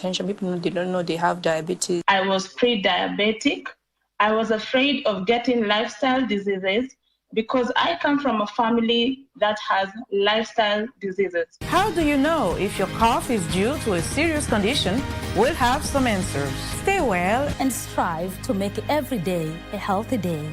People don't know they have diabetes. I was pre-diabetic. I was afraid of getting lifestyle diseases because I come from a family that has lifestyle diseases. How do you know if your cough is due to a serious condition? We'll have some answers. Stay well and strive to make every day a healthy day.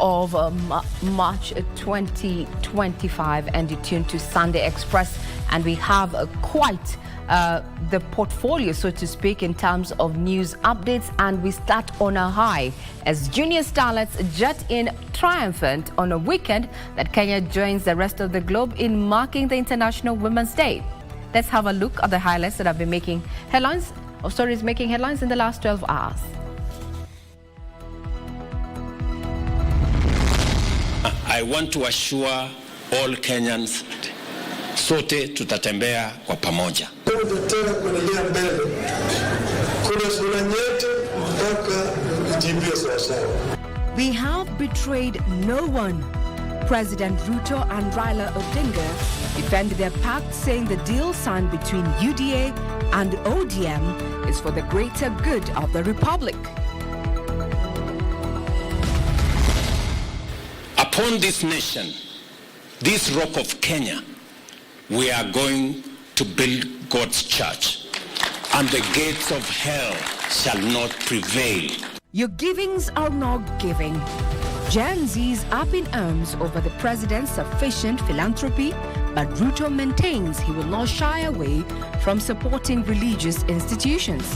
Of March 2025, and you tune to Sunday Express, and we have quite the portfolio, so to speak, in terms of news updates. And we start on a high as junior starlets jet in triumphant on a weekend that Kenya joins the rest of the globe in marking the International Women's Day. Let's have a look at the highlights that have been making headlines, or stories making headlines in the last 12 hours. I want to assure all Kenyans, sote tutatembea kwa pamoja. Tunataka kuendelea mbele. Kuna sura nyeti mpaka ijibie sawasawa. We have betrayed no one. President Ruto and Raila Odinga defended their pact, saying the deal signed between UDA and ODM is for the greater good of the republic. Upon this nation, this rock of Kenya, we are going to build God's church, and the gates of hell shall not prevail. Your givings are not giving. Gen Z's up in arms over the president's sufficient philanthropy, but Ruto maintains he will not shy away from supporting religious institutions.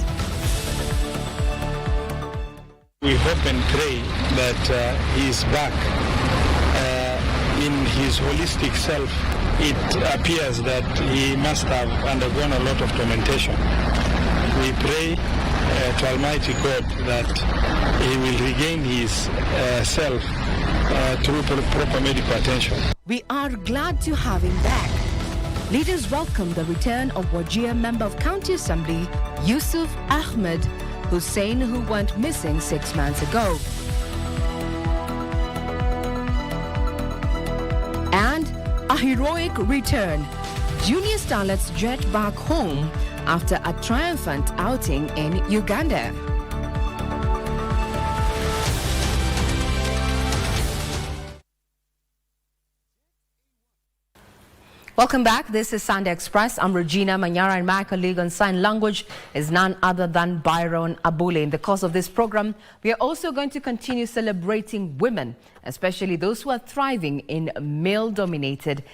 We hope and pray that he is back. In his holistic self, it appears that he must have undergone a lot of tormentation. We pray to Almighty God that he will regain his self through proper medical attention. We are glad to have him back. Leaders welcome the return of Wajir Member of County Assembly Yusuf Ahmed Hussein, who went missing 6 months ago. And a heroic return. Junior starlets jet back home after a triumphant outing in Uganda. Welcome back. This is Sunday Express. I'm Regina. Manyara, and my colleague on sign language is none other than Byron Abule. In the course of this program, we are also going to continue celebrating women, especially those who are thriving in male-dominated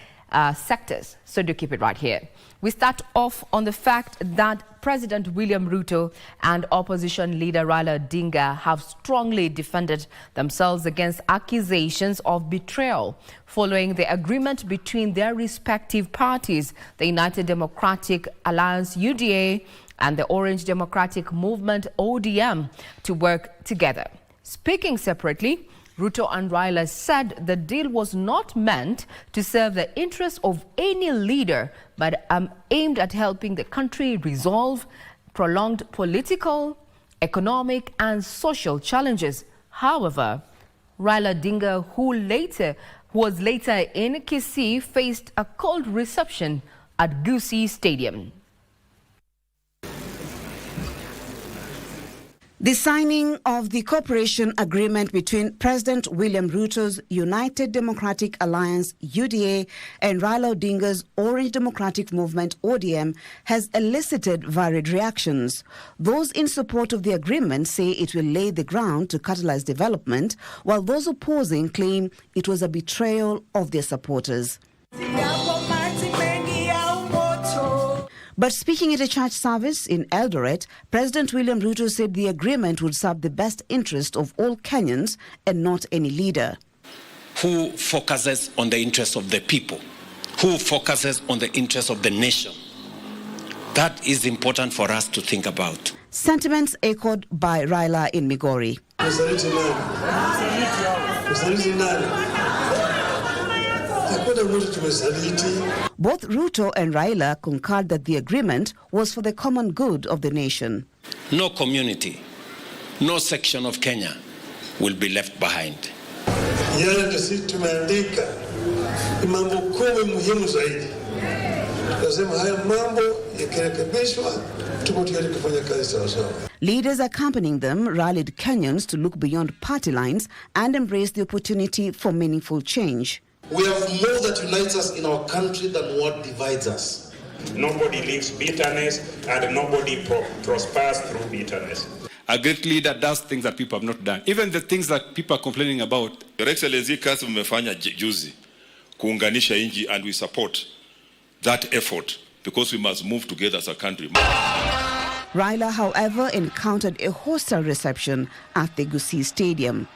sectors. So do keep it right here. We start off on the fact that President William Ruto and opposition leader Raila Odinga have strongly defended themselves against accusations of betrayal following the agreement between their respective parties, the United Democratic Alliance UDA and the Orange Democratic Movement ODM, to work together. Speaking separately, Ruto and Raila said the deal was not meant to serve the interests of any leader, but aimed at helping the country resolve prolonged political, economic and social challenges. However, Raila Odinga, who was later in Kisii, faced a cold reception at Gusii Stadium. The signing of the cooperation agreement between President William Ruto's United Democratic Alliance UDA and Raila Odinga's Orange Democratic Movement ODM has elicited varied reactions. Those in support of the agreement say it will lay the ground to catalyze development, while those opposing claim it was a betrayal of their supporters. But speaking at a church service in Eldoret, President William Ruto said the agreement would serve the best interest of all Kenyans and not any leader. Who focuses on the interests of the people? Who focuses on the interests of the nation? That is important for us to think about. Sentiments echoed by Raila in Migori. Both Ruto and Raila concurred that the agreement was for the common good of the nation. No community, no section of Kenya will be left behind. Leaders accompanying them rallied Kenyans to look beyond party lines and embrace the opportunity for meaningful change. We have more that unites us in our country than what divides us. Nobody lives bitterness and nobody prospers through bitterness. A great leader does things that people have not done. Even the things that people are complaining about. Your Excellency, kazi mmefanya juzi kuunganisha inji, and we support that effort because we must move together as a country. Raila, however, encountered a hostile reception at the Gusii Stadium.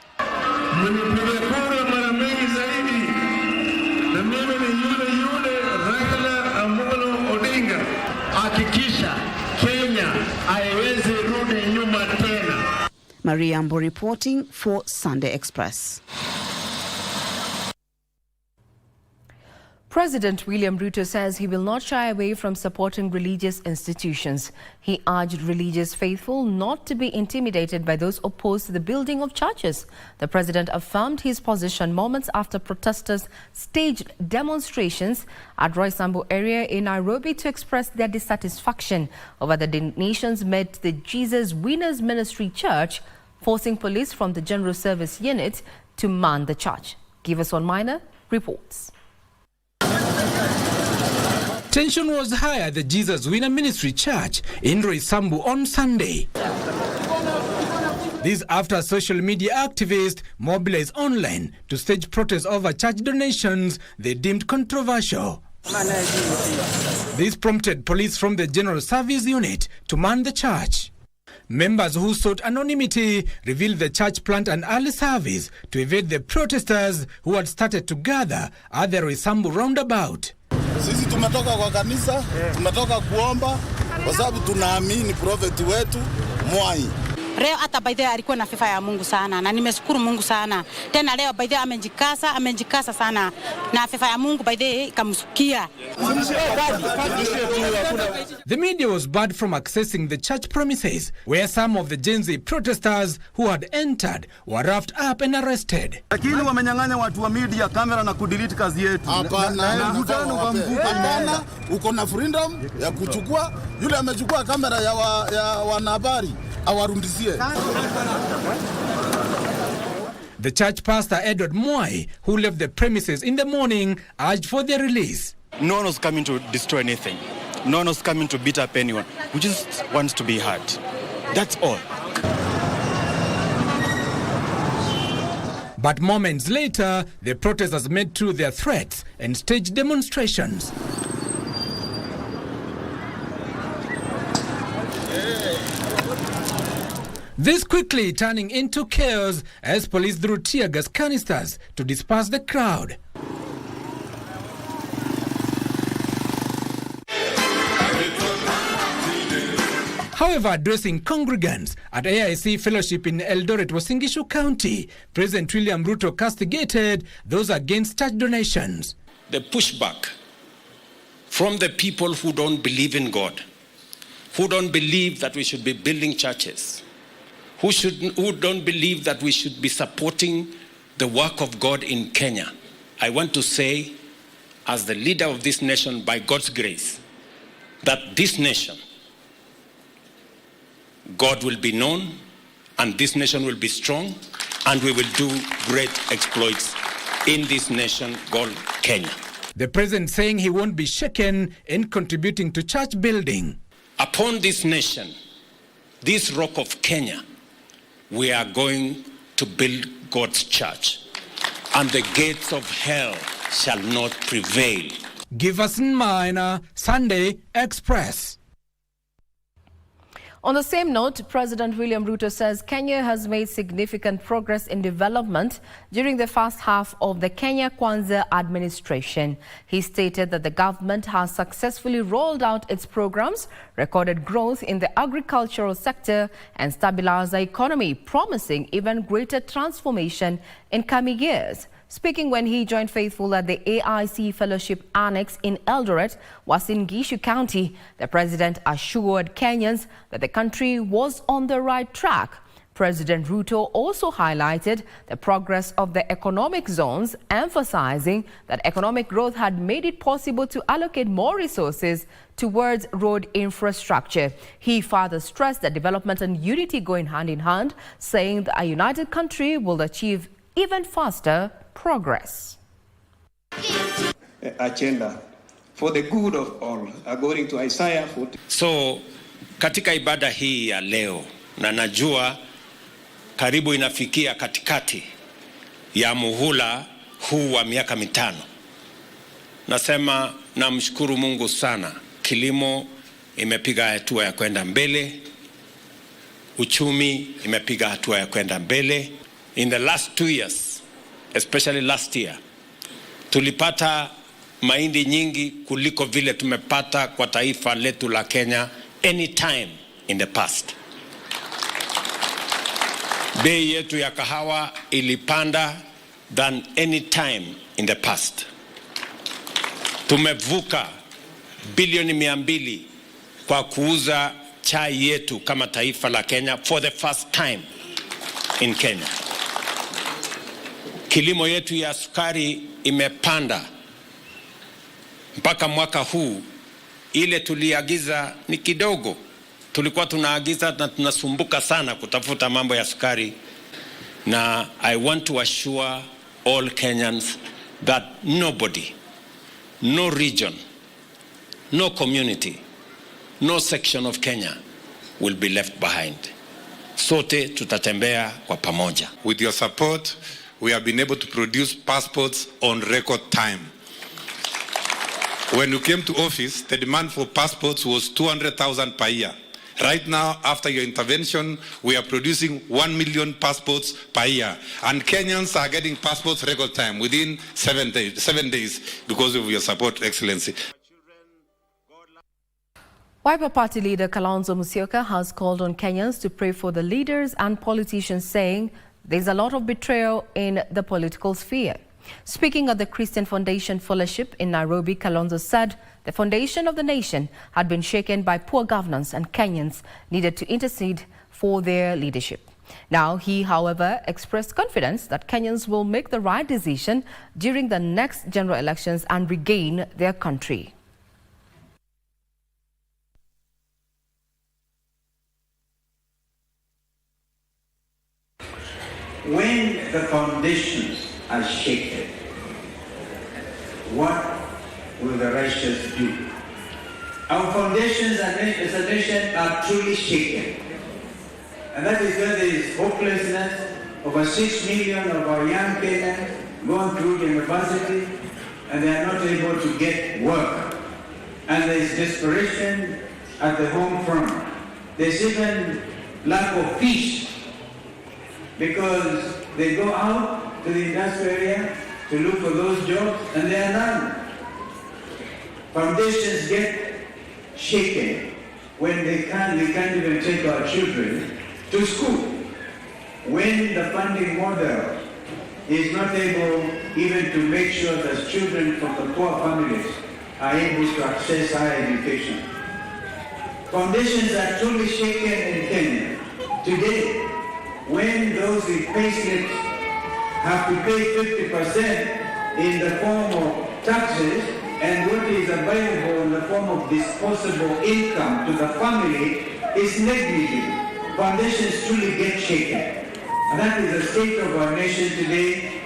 Maria Ambo reporting for Sunday Express. President William Ruto says he will not shy away from supporting religious institutions. He urged religious faithful not to be intimidated by those opposed to the building of churches. The president affirmed his position moments after protesters staged demonstrations at Roysambu area in Nairobi to express their dissatisfaction over the donations made to the Jesus Winners Ministry Church, forcing police from the General Service Unit to man the church. Giverson Minor reports. Tension was high at the Jesus Winner Ministry Church in Roysambu on Sunday. This after social media activists mobilized online to stage protests over church donations they deemed controversial. This prompted police from the General Service Unit to man the church. Members who sought anonymity revealed the church planned an early service to evade the protesters who had started to gather at the Roysambu roundabout. Sisi tumetoka kwa kanisa, tumetoka kuomba kwa sababu tunaamini prophet wetu Mwai. Leo hata by the way alikuwa na fifa ya Mungu sana na nimeshukuru Mungu sana. Tena leo by the way amejikasa sana na fifa ya Mungu by the way ikamsukia. The media was barred from accessing the church premises where some of the Gen Z protesters who had entered were roughed up and arrested. Lakini wamenyang'anya watu wa media kamera na kudelete kazi yetu. Hapana, uko na freedom ya kuchukua, yule amechukua kamera ya wanahabari. The church pastor Edward Mwai, who left the premises in the morning, urged for their release. No one was coming to destroy anything. No one was coming to beat up anyone. We just want to be heard. That's all. But moments later, the protesters made through their threats and staged demonstrations. This quickly turning into chaos as police threw tear gas canisters to disperse the crowd. However, addressing congregants at AIC Fellowship in Eldoret, Uasin Gishu County, President William Ruto castigated those against church donations. The pushback from the people who don't believe in God, who don't believe that we should be building churches, who don't believe that we should be supporting the work of God in Kenya. I want to say, as the leader of this nation, by God's grace, that this nation, God will be known and this nation will be strong, and we will do great exploits in this nation called Kenya. The president saying he won't be shaken in contributing to church building. Upon this nation, this rock of Kenya, we are going to build God's church, and the gates of hell shall not prevail. Give us in mind, Sunday Express. On the same note, President William Ruto says Kenya has made significant progress in development during the first half of the Kenya Kwanza administration. He stated that the government has successfully rolled out its programs, recorded growth in the agricultural sector, and stabilized the economy, promising even greater transformation in coming years. Speaking when he joined faithful at the AIC Fellowship Annex in Eldoret, Uasin Gishu County, the president assured Kenyans that the country was on the right track. President Ruto also highlighted the progress of the economic zones, emphasizing that economic growth had made it possible to allocate more resources towards road infrastructure. He further stressed that development and unity go hand in hand, saying that a united country will achieve even faster progress. Agenda for the good of all, according to Isaiah 40. So, katika ibada hii ya leo, na najua karibu inafikia katikati ya muhula huu wa miaka mitano, nasema namshukuru Mungu sana. Kilimo imepiga hatua ya kwenda mbele, uchumi imepiga hatua ya kwenda mbele. In the last 2 years, especially last year, tulipata mahindi nyingi kuliko vile tumepata kwa taifa letu la Kenya any time in the past. Bei yetu ya kahawa ilipanda than any time in the past. Tumevuka bilioni 200 kwa kuuza chai yetu kama taifa la Kenya for the first time in Kenya. Kilimo yetu ya sukari imepanda mpaka mwaka huu. Ile tuliagiza ni kidogo. Tulikuwa tunaagiza na tunasumbuka sana kutafuta mambo ya sukari. Na I want to assure all Kenyans that nobody, no region, no community, no section of Kenya will be left behind. Sote tutatembea kwa pamoja. With your support, we have been able to produce passports on record time. When you came to office, the demand for passports was 200,000 per year. Right now, after your intervention, we are producing 1 million passports per year. And Kenyans are getting passports record time within 7 days because of your support, Excellency. Wiper Party leader Kalonzo Musyoka has called on Kenyans to pray for the leaders and politicians, saying there's a lot of betrayal in the political sphere. Speaking at the Christian Foundation Fellowship in Nairobi, Kalonzo said the foundation of the nation had been shaken by poor governance and Kenyans needed to intercede for their leadership. Now, he, however, expressed confidence that Kenyans will make the right decision during the next general elections and regain their country. When the foundations are shaken, what will the righteous do? Our foundations as a nation are truly shaken. And that is where there is hopelessness. Over 6 million of our young Kenyans going through the university and they are not able to get work. And there is desperation at the home front. There's even lack of peace, because they go out to the industrial area to look for those jobs and there are none. Foundations get shaken when we can't even take our children to school. When the funding model is not able even to make sure that children from the poor families are able to access higher education. Foundations are truly shaken in Kenya today. When those with payslips have to pay 50% in the form of taxes, and what is available in the form of disposable income to the family is negligible. foundations truly get shaken. And that is the state of our nation today.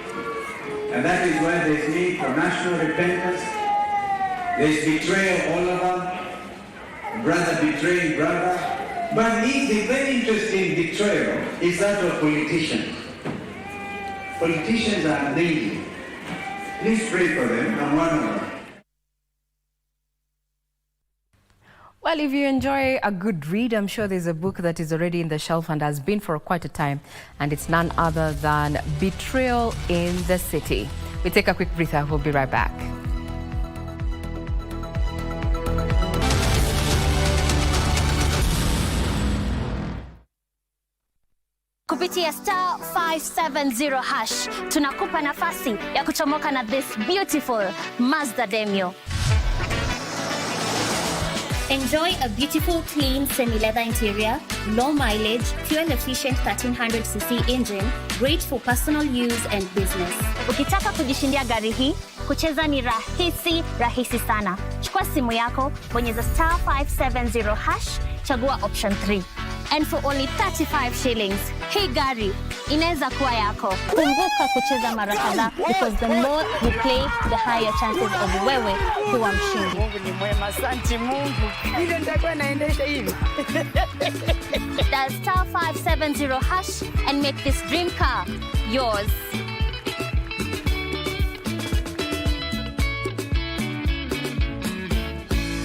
And that is why there is need for national repentance. There is betrayal all around. Brother betraying brother. But the very interesting betrayal is that of politicians. Politicians are lazy. Please pray for them. I'm one of them. Well, if you enjoy a good read, I'm sure there's a book that is already in the shelf and has been for quite a time, and it's none other than Betrayal in the City. We take a quick breather. We'll be right back. Kupitia star 570 hash, tunakupa nafasi ya kuchomoka na this beautiful Mazda Demio. Enjoy a beautiful, clean, semi-leather interior, low mileage, fuel-efficient 1300cc engine, great for personal use and business. Ukitaka kujishindia gari hii, kucheza ni rahisi sana. Chukua simu yako, bonyeza star 570 hash, chagua option 3. And for only 35 shillings, hii gari inaweza kuwa yako. Kumbuka kucheza mara kadhaa, because the more you play, the higher chances of wewe kuwa mshindi. Mungu ni mwema, asante Mungu. Ile nitakuwa naendesha hivi. Dial star 570 hash and make this dream car yours.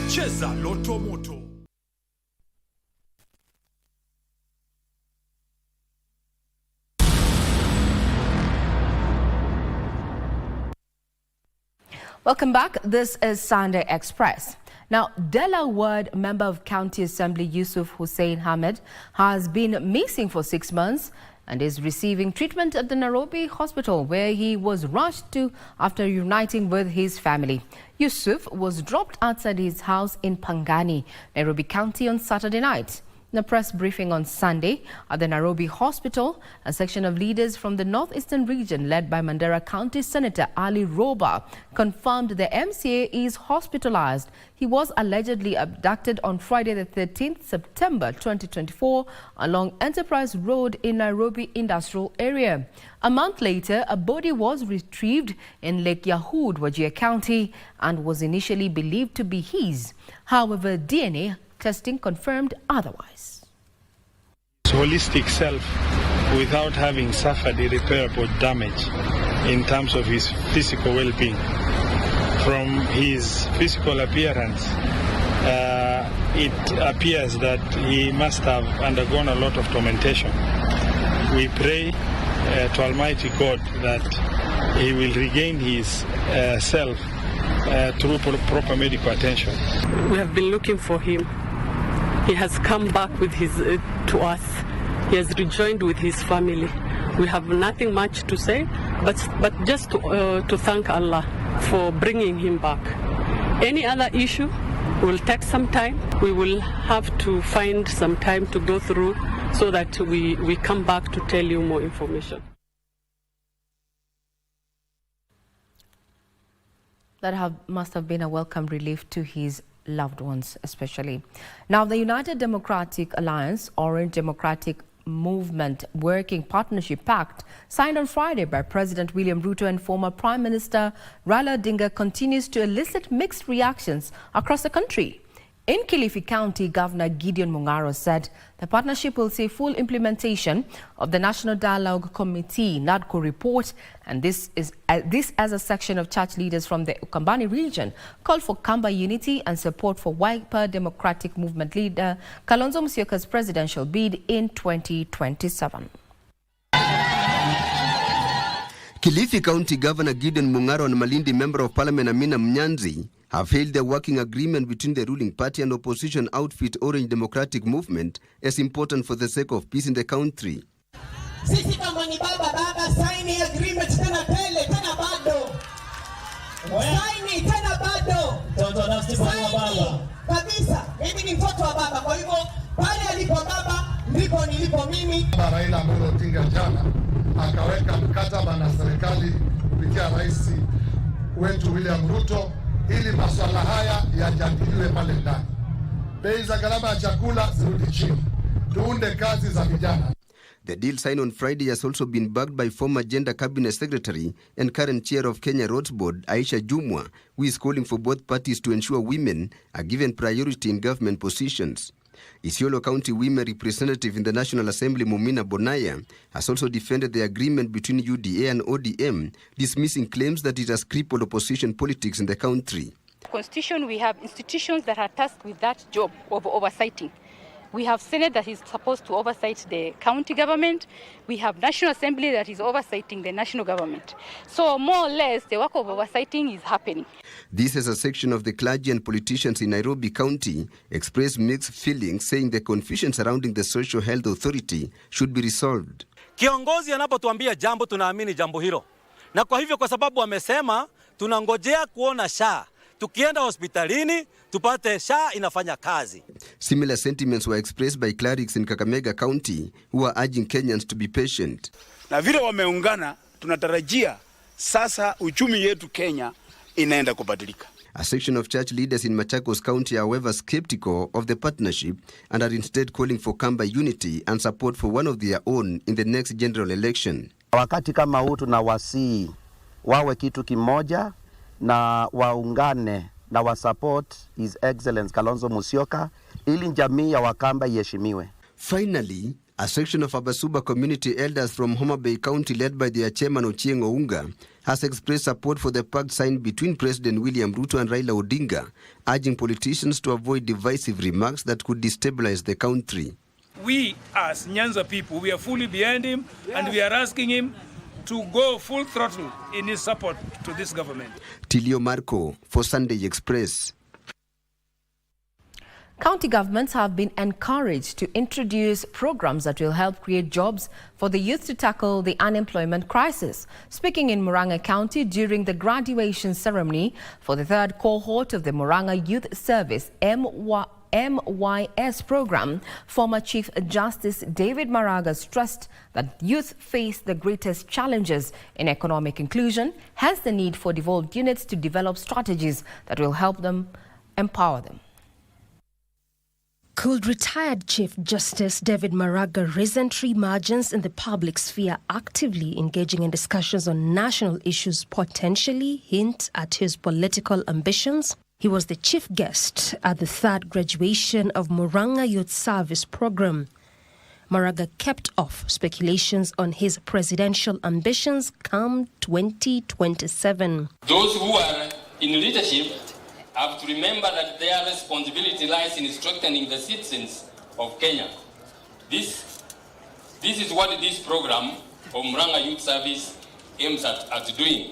Cheza Loto Moto. Welcome back. This is Sunday Express. Now, Dela Ward Member of County Assembly Yusuf Hussein Ahmed has been missing for 6 months and is receiving treatment at the Nairobi hospital, where he was rushed to after reuniting with his family. Yusuf was dropped outside his house in Pangani, Nairobi County on Saturday night. In a press briefing on Sunday at the Nairobi hospital, a section of leaders from the northeastern region led by Manyara County Senator Ali Roba confirmed the MCA is hospitalized. He was allegedly abducted on Friday the 13th September 2024 along Enterprise Road in Nairobi Industrial Area. A month later, a body was retrieved in Lake Yahud, Wajir County, and was initially believed to be his. However, DNA testing confirmed otherwise. His holistic self, without having suffered irreparable damage in terms of his physical well-being. From his physical appearance, it appears that he must have undergone a lot of tormentation. We pray to Almighty God that he will regain his self through proper medical attention. We have been looking for him. He has come back with his to us. He has rejoined with his family. We have nothing much to say, but just to thank Allah for bringing him back. Any other issue will take some time. We will have to find some time to go through so that we come back to tell you more information. That must have been a welcome relief to his loved ones, especially. Now, the United Democratic Alliance, Orange Democratic Movement Working Partnership Pact, signed on Friday by President William Ruto and former Prime Minister Raila Odinga, continues to elicit mixed reactions across the country. In Kilifi County, Governor Gideon Mung'aro said the partnership will see full implementation of the National Dialogue Committee NADCO report, and this as a section of church leaders from the Ukambani region called for Kamba unity and support for Wiper Democratic Movement leader Kalonzo Musyoka's presidential bid in 2027. Kilifi County Governor Gideon Mung'aro and Malindi Member of Parliament Amina Mnyanzi have hailed the working agreement between the ruling party and opposition outfit Orange Democratic Movement as important for the sake of peace in the country. Sisi kama ni baba sign agreement tena pele tena bado. Sign tena bado. Mtoto nafsi kwa baba. Kabisa, mimi ni mtoto wa baba, kwa hivyo pale alipo baba ndipo nilipo mimi. Raila Amolo Odinga jana akaweka mkataba na serikali kupitia rais wetu William Ruto ili masuala haya yajadiliwe pale ndani. Bei za gharama ya chakula zirudi chini. tuunde kazi za vijana. The deal signed on Friday has also been backed by former Gender Cabinet Secretary and current chair of Kenya Roads Board, Aisha Jumwa, who is calling for both parties to ensure women are given priority in government positions. Isiolo County Women Representative in the National Assembly, Mumina Bonaya, has also defended the agreement between UDA and ODM, dismissing claims that it has crippled opposition politics in the country. Constitution, we have institutions that are tasked with that job of oversighting. We have Senate that is supposed to oversight the county government. We have National Assembly that is oversighting the national government. So more or less, the work of oversighting is happening. This is a section of the clergy and politicians in Nairobi County expressed mixed feelings, saying the confusion surrounding the Social Health Authority should be resolved. Kiongozi anapotuambia jambo tunaamini jambo hilo. Na kwa hivyo kwa sababu wamesema tunangojea kuona SHA. Tukienda hospitalini tupate SHA inafanya kazi. Similar sentiments were expressed by clerics in Kakamega County who are urging Kenyans to be patient. Na vile wameungana, tunatarajia sasa uchumi yetu Kenya inaenda kubadilika. A section of church leaders in Machakos County are however skeptical of the partnership and are instead calling for Kamba unity and support for one of their own in the next general election. Wakati kama huu tunawasihi wawe kitu kimoja na waungane na wasupport His Excellency Kalonzo Musyoka ili jamii ya Wakamba iheshimiwe. Finally, a section of Abasuba community elders from Homa Bay County led by their chairman Ochieng Ounga has expressed support for the pact signed between President William Ruto and Raila Odinga, urging politicians to avoid divisive remarks that could destabilize the country. We as Nyanza people, we are fully behind him and we are asking him to go full throttle in his support to this government. Tilio Marco for Sunday Express. County governments have been encouraged to introduce programs that will help create jobs for the youth to tackle the unemployment crisis. Speaking in Murang'a County during the graduation ceremony for the third cohort of the Murang'a Youth Service MYS program, former Chief Justice David Maraga stressed that youth face the greatest challenges in economic inclusion, hence the need for devolved units to develop strategies that will help them empower them. Could retired Chief Justice David Maraga recent reemergence in the public sphere actively engaging in discussions on national issues potentially hint at his political ambitions? He was the chief guest at the third graduation of Murang'a Youth Service program. Maraga kept off speculations on his presidential ambitions come 2027. Those who are in leadership have to remember that their responsibility lies in strengthening the citizens of Kenya. This is what this program of Murang'a Youth Service aims at doing.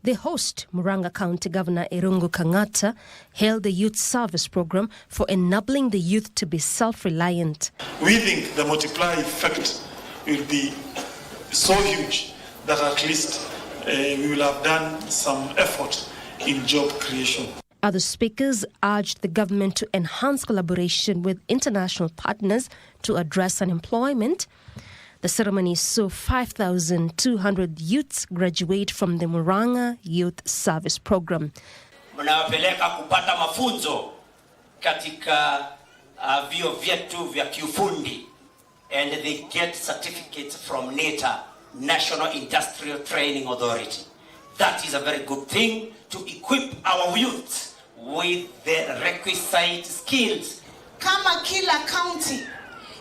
The host, Murang'a County Governor Irungu Kang'ata, hailed the youth service program for enabling the youth to be self-reliant. We think the multiplier effect will be so huge that at least we will have done some effort in job creation. Other speakers urged the government to enhance collaboration with international partners to address unemployment. The ceremony saw 5,200 youths graduate from the Murang'a Youth Service Program. Mnawapeleka kupata mafunzo katika vio vyetu vya kiufundi, and they get certificates from NITA, National Industrial Training Authority. That is a very good thing to equip our youth with the requisite skills. Kama kila county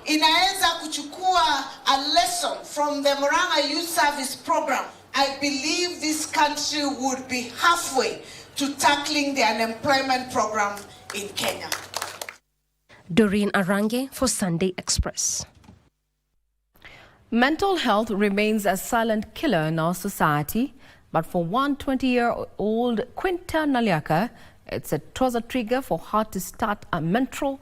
inaweza kuchukua a lesson from the Murang'a Youth Service Program, I believe this country would be halfway to tackling the unemployment program in Kenya. Doreen Arange for Sunday Express. Mental health remains a silent killer in our society, but for one 20-year-old Quinta Naliaka, it was a trigger for her to start a mental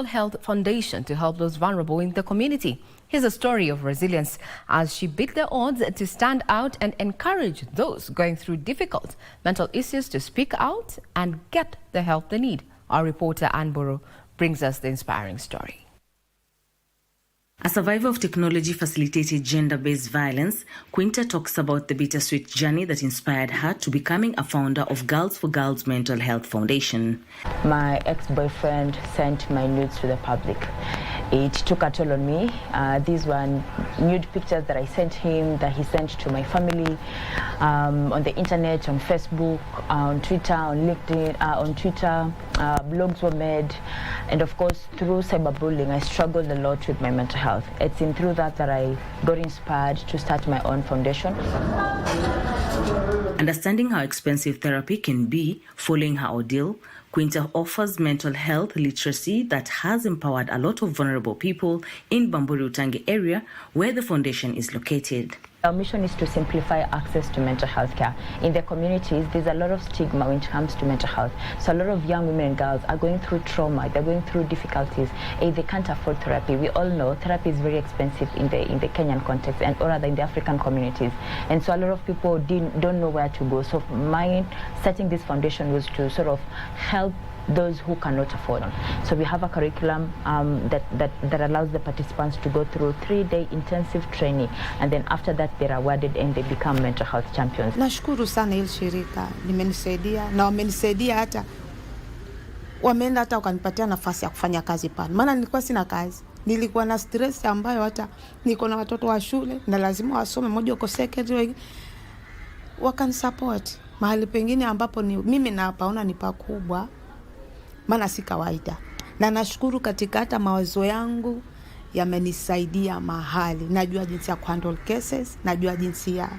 health foundation to help those vulnerable in the community. Here's a story of resilience as she beat the odds to stand out and encourage those going through difficult mental issues to speak out and get the help they need. Our reporter Anne Boro brings us the inspiring story. A survivor of technology-facilitated gender-based violence, Quinta talks about the bittersweet journey that inspired her to becoming a founder of Girls for Girls Mental Health Foundation. My ex-boyfriend sent my nudes to the public. It took a toll on me. These were nude pictures that I sent him, that he sent to my family, on the internet, on Facebook, on Twitter, on LinkedIn, on Twitter. Blogs were made, and of course through cyberbullying I struggled a lot with my mental health. It's through that I got inspired to start my own foundation. Understanding how expensive therapy can be following her ordeal, Quinta offers mental health literacy that has empowered a lot of vulnerable people in Bamburi-Utangi area where the foundation is located. Our mission is to simplify access to mental health care. In the communities, there's a lot of stigma when it comes to mental health. So a lot of young women and girls are going through trauma, they're going through difficulties, and they can't afford therapy. We all know therapy is very expensive in the Kenyan context, and or rather in the African communities. And so a lot of people don't know where to go. So my starting this foundation was to sort of help those who cannot afford them. So we have a curriculum that allows the participants to go through 3-day intensive training, and then after that they're awarded and they become mental health champions. Nashukuru sana hili shirika limenisaidia na wamenisaidia hata wameenda hata wakanipatia nafasi ya kufanya kazi pale. Maana nilikuwa sina kazi. Nilikuwa na stress ambayo hata niko na watoto wa shule na lazima wasome, mmoja uko secondary, wakanisupport mahali pengine ambapo mimi napaona ni pakubwa. Maana si kawaida. Na nashukuru katika hata mawazo yangu yamenisaidia mahali. Najua jinsi ya kuhandle cases, najua jinsi ya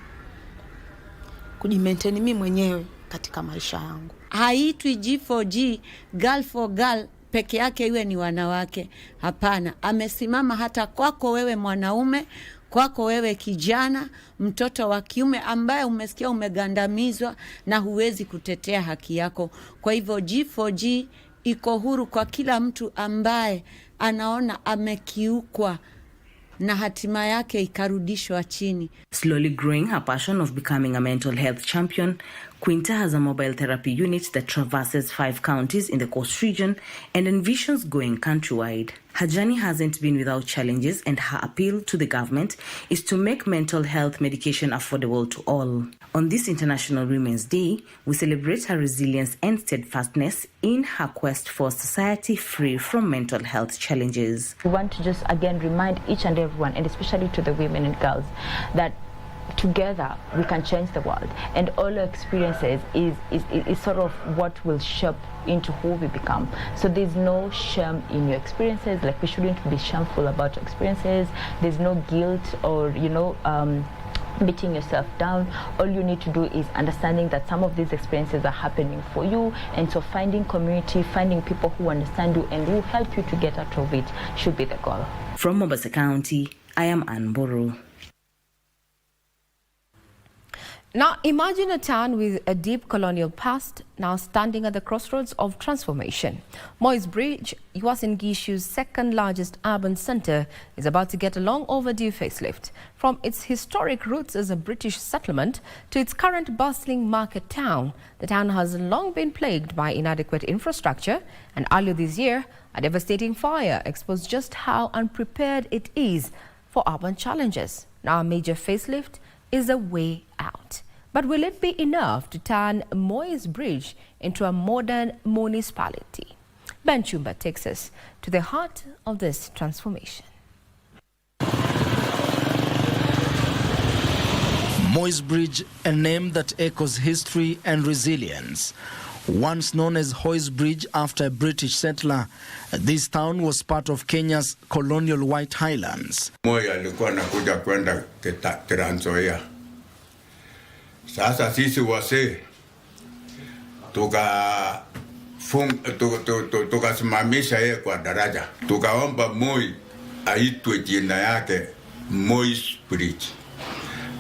kujimaintain mimi mwenyewe katika maisha yangu. Haitwi G4G, girl for girl peke yake iwe ni wanawake. Hapana, amesimama hata kwako wewe mwanaume, kwako wewe kijana, mtoto wa kiume ambaye umesikia umegandamizwa na huwezi kutetea haki yako. Kwa hivyo G4G iko huru kwa kila mtu ambaye anaona amekiukwa na hatima yake ikarudishwa chini. Slowly growing her passion of becoming a mental health champion, Quinta has a mobile therapy unit that traverses 5 counties in the Coast region and envisions going countrywide. Her journey hasn't been without challenges, and her appeal to the government is to make mental health medication affordable to all. On this International Women's Day, we celebrate her resilience and steadfastness in her quest for a society free from mental health challenges. We want to just again remind each and everyone, and especially to the women and girls, that together we can change the world, and all our experiences is sort of what will shape into who we become. So there's no shame in your experiences. Like, we shouldn't be shameful about your experiences. There's no guilt or beating yourself down. All you need to do is understanding that some of these experiences are happening for you, and so finding community, finding people who understand you and who help you to get out of it should be the goal. From Mombasa County, I am Ann Boro. Now, imagine a town with a deep colonial past now standing at the crossroads of transformation. Moy's Bridge, Uasin Gishu's second largest urban centre, is about to get a long overdue facelift. From its historic roots as a British settlement to its current bustling market town, the town has long been plagued by inadequate infrastructure, and earlier this year, a devastating fire exposed just how unprepared it is for urban challenges. Now, a major facelift is a way out. But will it be enough to turn Moy's Bridge into a modern municipality? Ben Chumba takes us to the heart of this transformation. Moy's Bridge, a name that echoes history and resilience. Once known as Hoy's Bridge after a British settler, this town was part of Kenya's colonial White Highlands. Moy alikuwa anakuja kwenda Trans Nzoia. Sasa sisi wase tukasimamisha yeye kwa daraja. Tukaomba Moi aitwe jina yake Moy's Bridge,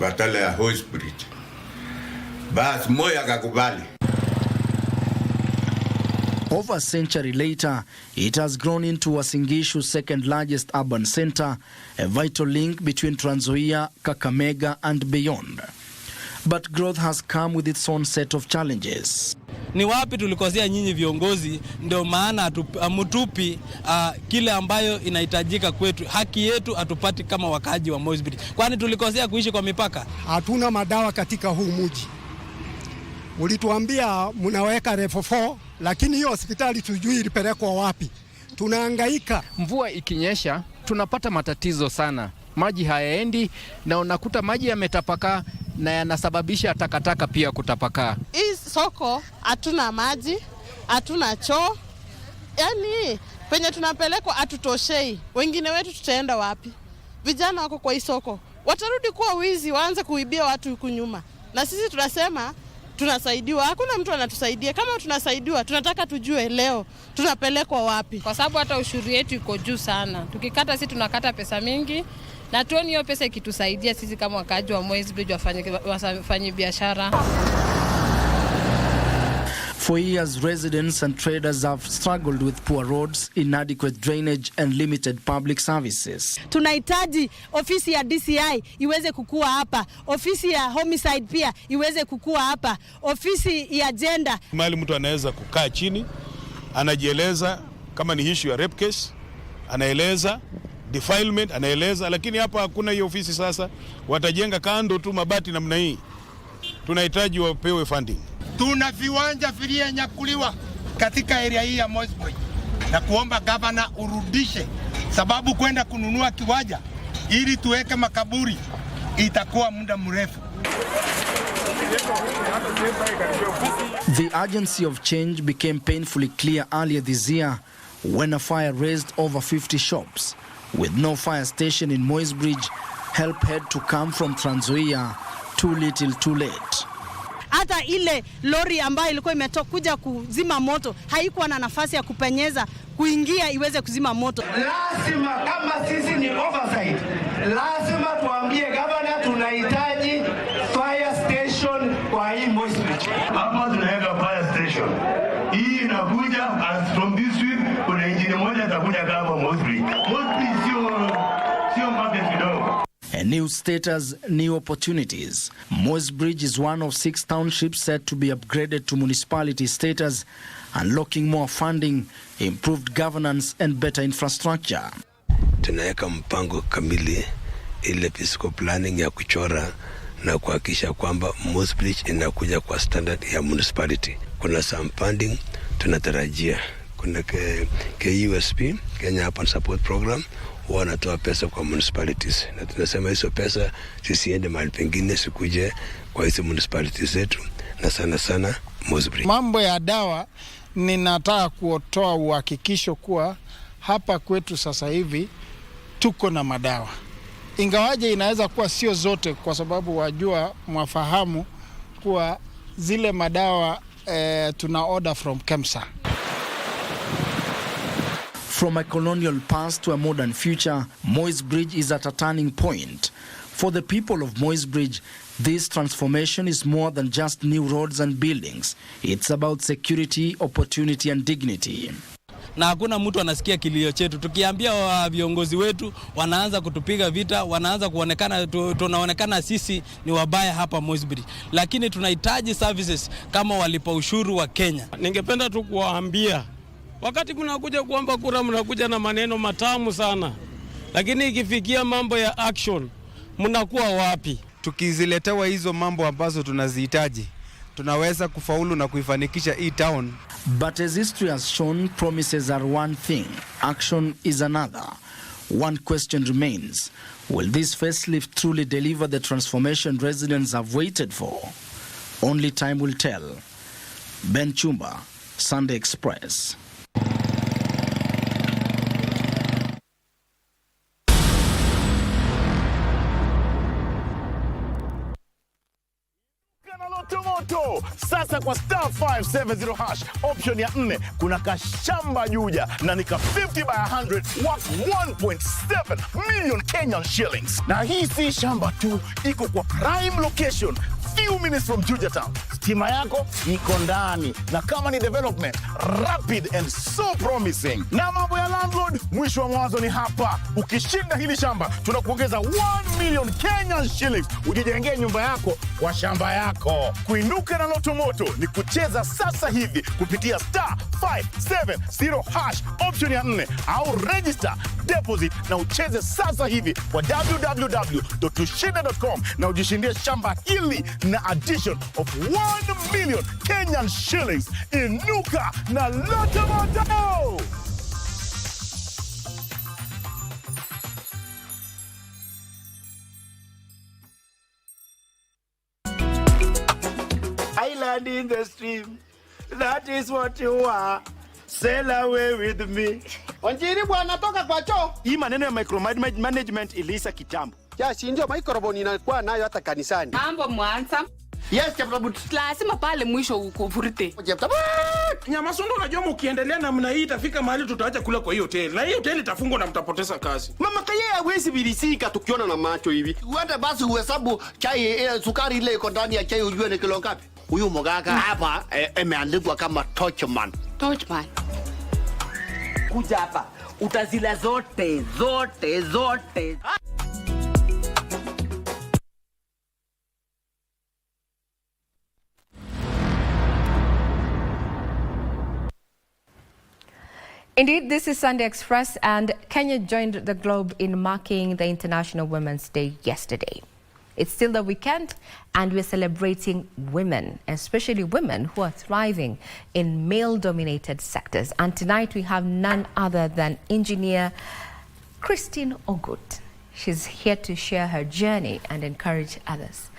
badala ya Hoy's Bridge. Bas Moi akakubali. Over a century later, it has grown into Uasin Gishu's second largest urban centre, a vital link between Trans Nzoia, Kakamega and beyond. But growth has come with its own set of challenges. Ni wapi tulikosea nyinyi viongozi ndio maana amutupi kile ambayo inahitajika kwetu, haki yetu atupati kama wakaji wa Moisbridge? Kwani tulikosea kuishi kwa mipaka? Hatuna madawa katika huu mji. Ulituambia mnaweka level 4, lakini hiyo hospitali tujui ilipelekwa wapi. Tunahangaika. Mvua ikinyesha tunapata matatizo sana. Maji hayaendi na unakuta maji yametapakaa na yanasababisha takataka pia kutapakaa. Hii soko hatuna maji, hatuna choo. Yaani penye tunapelekwa hatutoshei. Wengine wetu tutaenda wapi? Vijana wako kwa hii soko. Watarudi kuwa wizi, waanze kuibia watu huku nyuma. Na sisi tunasema tunasaidiwa. Hakuna mtu anatusaidia. Kama tunasaidiwa, tunataka tujue leo tunapelekwa wapi. Kwa sababu hata ushuru yetu iko juu sana. Tukikata sisi tunakata pesa mingi na tuoni hiyo pesa ikitusaidia sisi kama wakaji wa Moisbridge wafanye biashara. For years, residents and traders have struggled with poor roads, inadequate drainage and limited public services. Tunahitaji ofisi ya DCI iweze kukua hapa, ofisi ya homicide pia iweze kukua hapa, ofisi ya gender. Mahali mtu anaweza kukaa chini, anajieleza kama ni issue ya rape case, anaeleza defilement, anaeleza, lakini hapa hakuna hiyo ofisi. Sasa watajenga kando tu mabati namna hii. Tunahitaji wapewe funding. Tuna viwanja vilienyakuliwa katika area hii ya Moisbridge na kuomba gavana urudishe, sababu kwenda kununua kiwanja ili tuweke makaburi itakuwa muda mrefu. The urgency of change became painfully clear earlier this year when a fire razed over 50 shops. With no fire station in Moisbridge, help had to come from Trans Nzoia, too little too late. Hata ile lori ambayo ilikuwa imetokuja kuzima moto haikuwa na nafasi ya kupenyeza kuingia iweze kuzima moto. Lazima kama sisi ni oversight, lazima tuambie governor tunahitaji fire station kwa hii Moisbridge. Hapa tunaweka fire station. Hii inakuja as from this week kuna injini moja itakuja kama Moisbridge. Moisbridge sio market kidogo. A new status, new opportunities. Moisbridge is one of 6 townships set to be upgraded to municipality status, unlocking more funding, improved governance and better infrastructure. Tunaweka mpango kamili ile physical planning ya kuchora na kuhakikisha kwamba Moisbridge inakuja kwa standard ya municipality. Kuna some funding tunatarajia. Kuna KUSP, Kenya Urban Support Program, wanatoa pesa kwa municipalities. Na tunasema hizo pesa zisiende mahali pengine, sikuje kwa hizo municipalities zetu na sana sana Moisbridge. Mambo ya dawa, ninataka kutoa uhakikisho kuwa hapa kwetu sasa hivi tuko na madawa. Ingawaje inaweza kuwa sio zote, kwa sababu wajua mwafahamu kuwa zile madawa tuna order from KEMSA. From a colonial past to a modern future, Moisbridge is at a turning point. For the people of Moisbridge, this transformation is more than just new roads and buildings. It's about security, opportunity and dignity. Na hakuna mtu anasikia kilio chetu. Tukiambia viongozi wetu wanaanza kutupiga vita, wanaanza kuonekana tunaonekana sisi ni wabaya hapa Moisbridge. Lakini tunahitaji services kama walipa ushuru wa Kenya. Ningependa tu kuwaambia, wakati mnakuja kuomba kura mnakuja na maneno matamu sana, lakini ikifikia mambo ya action mnakuwa wapi? Tukiziletewa hizo mambo ambazo tunazihitaji, tunaweza kufaulu na kuifanikisha hii town. But as history has shown, promises are one thing, action is another. One question remains: will this facelift truly deliver the transformation residents have waited for? Only time will tell. Ben Chumba, Sunday Express. Moto sasa kwa star 570 hash option ya 4 kuna kashamba juja na nika 50 by 100 worth 1.7 million Kenyan shillings. Na hii si shamba tu, iko kwa prime location, few minutes from Juja town. Stima yako iko ndani, na kama ni development rapid and so promising. Na mambo ya landlord, mwisho wa mwanzo ni hapa. Ukishinda hili shamba tunakuongeza 1 million Kenyan shillings ujijengee nyumba yako kwa shamba yako. Kuinuka Inuka na Loto Moto ni kucheza sasa hivi kupitia *570 hash option ya 4 au register deposit na ucheze sasa hivi kwa www.tushinde.com na ujishindie shamba hili na addition of 1 million Kenyan shillings. Inuka na Loto Moto. Island in the stream, that is what you are. Sail away with me. Wanjiri bwana toka kwa choo. Hii maneno ya micromanagement iliisa kitambo. Ya si ndio microphone inakuwa nayo hata kanisani. Mambo mwanza. Yes, Cheptabut. Lazima pale mwisho ukuvurute. Cheptabut. Nyama Sondo, unajua mkiendelea namna hii itafika mahali tutaacha kula kwa hiyo hoteli. Na hiyo hoteli itafungwa na mtapoteza kazi. Mama Kaye hawezi bilisika tukiona na macho hivi. Uende basi uhesabu chai sukari ile iko ndani ya chai ujue ni kilo ngapi. Huyu mganga hapa imeandikwa kama Torchman. Torchman. Kuja hapa. Utazila zote. Indeed, this is Sunday Express, and Kenya joined the globe in marking the International Women's Day yesterday. It's still the weekend, and we're celebrating women, especially women who are thriving in male-dominated sectors. And tonight we have none other than engineer Christine Ogut. She's here to share her journey and encourage others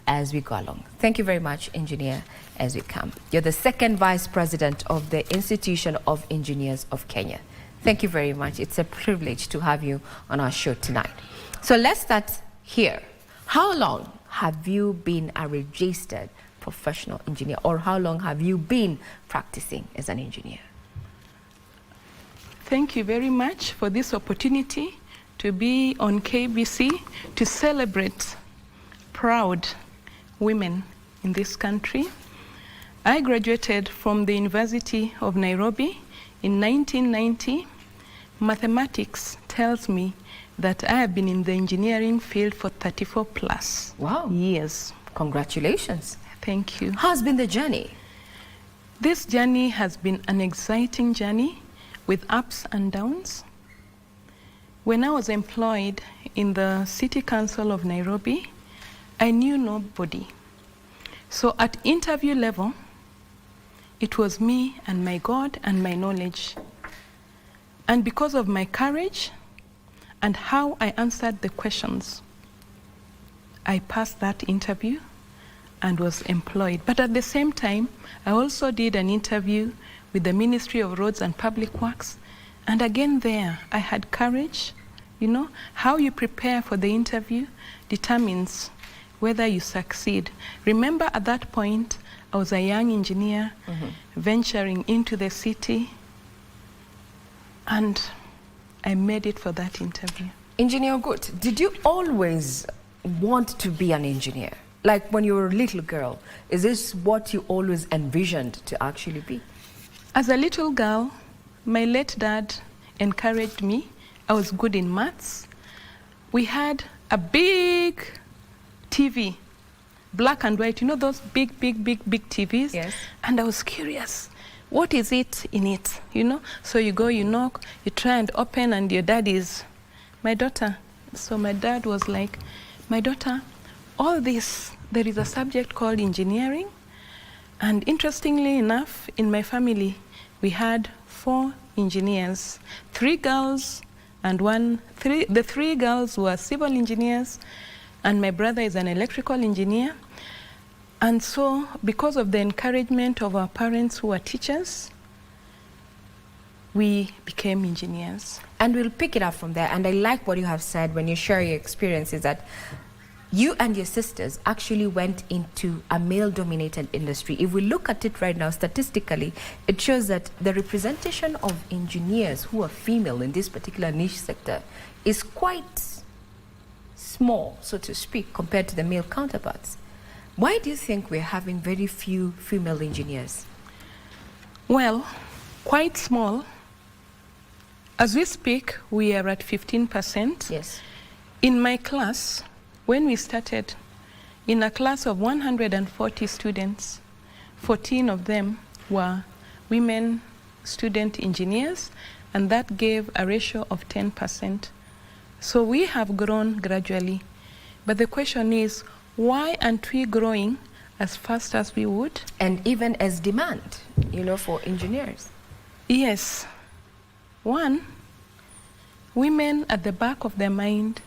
as we go along. Thank you very much, engineer, as we come. You're the second vice president of the Institution of Engineers of Kenya. Thank you very much. It's a privilege to have you on our show tonight. So let's start here. How long have you been a registered professional engineer, or how long have you been practicing as an engineer? Thank you very much for this opportunity to be on KBC to celebrate proud women in this country. I graduated from the University of Nairobi in 1990. Mathematics tells me that I have been in the engineering field for 34 plus years. Congratulations. Thank you. How's been the journey? This journey has been an exciting journey with ups and downs. When I was employed in the City Council of Nairobi, I knew nobody. So at interview level, it was me and my God and my knowledge. And because of my courage and how I answered the questions, I passed that interview and was employed. But at the same time, I also did an interview with the Ministry of Roads and Public Works. And again there, I had courage. You know, how you prepare for the interview determines whether you succeed. Remember, at that point, I was a young engineer venturing into the city, and I made it for that interview. Engineer Gut, did you always want to be an engineer? Like when you were a little girl, is this what you always envisioned to actually be? As a little girl, my late dad encouraged me. I was good in maths. We had a big TV, black and white, you know those big TVs? Yes. And I was curious, what is it in it, you know? So you go, you knock, you try and open, and your dad is, my daughter. So my dad was like, my daughter, all this, there is a subject called engineering. And interestingly enough, in my family, we had 4 engineers, 3 girls and the 3 girls were civil engineers, and my brother is an electrical engineer. And so, because of the encouragement of our parents who are teachers, we became engineers. And we'll pick it up from there. And I like what you have said when you share your experiences, that you and your sisters actually went into a male-dominated industry. If we look at it right now, statistically, it shows that the representation of engineers who are female in this particular niche sector is quite small, so to speak, compared to the male counterparts. Why do you think we're having very few female engineers? Well, quite small. As we speak, we are at 15%. Yes. In my class, when we started, In a class of 140 students, 14 of them were women student engineers, and that gave a ratio of 10%. So we have grown gradually. But the question is, why aren't we growing as fast as we would? And even as demand, for engineers. Yes. One, women at the back of their mind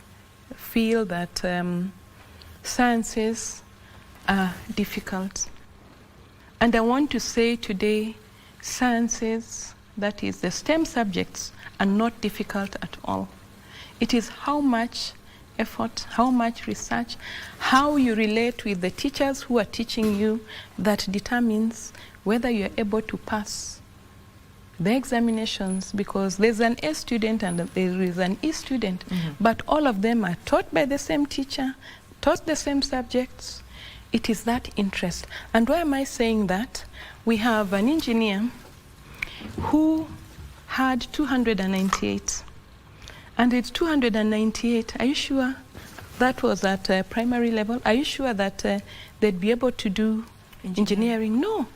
feel that sciences are difficult. And I want to say today, sciences, that is the STEM subjects, are not difficult at all. It is how much effort, how much research, how you relate with the teachers who are teaching you that determines whether you're able to pass the examinations, because there's an A student and there is an E student, but all of them are taught by the same teacher, taught the same subjects. It is that interest. And why am I saying that? We have an engineer who had 298. And it's 298. Are you sure that was at primary level? Are you sure that they'd be able to do engineering? No.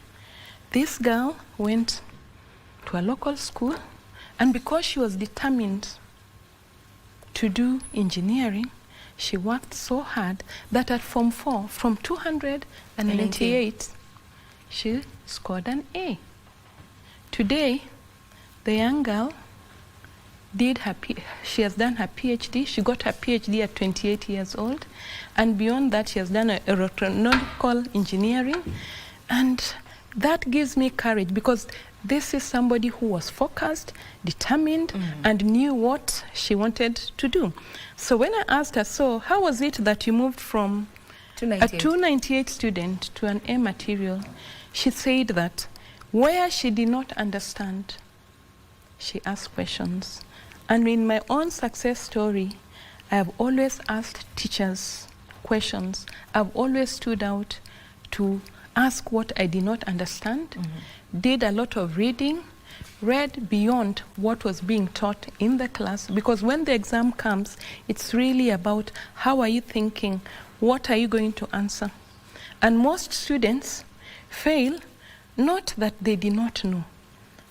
This girl went to a local school, and because she was determined to do engineering, she worked so hard that at Form 4, from 298, she scored an A. Today, the young girl she has done her PhD. She got her PhD at 28 years old. And beyond that, she has done aeronautical engineering. And that gives me courage, because this is somebody who was focused, determined, and knew what she wanted to do. So when I asked her, so how was it that you moved from a 298 student to an A material? She said that where she did not understand, she asked questions. And in my own success story, I have always asked teachers questions. I've always stood out to ask what I did not understand, did a lot of reading, read beyond what was being taught in the class, because when the exam comes, it's really about how are you thinking, what are you going to answer. And most students fail, not that they did not know,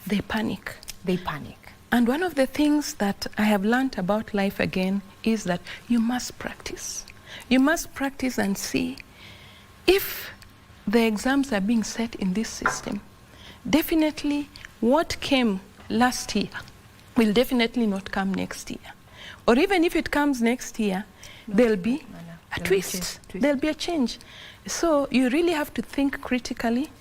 they panic. They panic. And one of the things that I have learned about life again is that you must practice. You must practice and see if the exams are being set in this system. Definitely what came last year will definitely not come next year. Or even if it comes next year, there'll be a twist. There'll be a change. So you really have to think critically.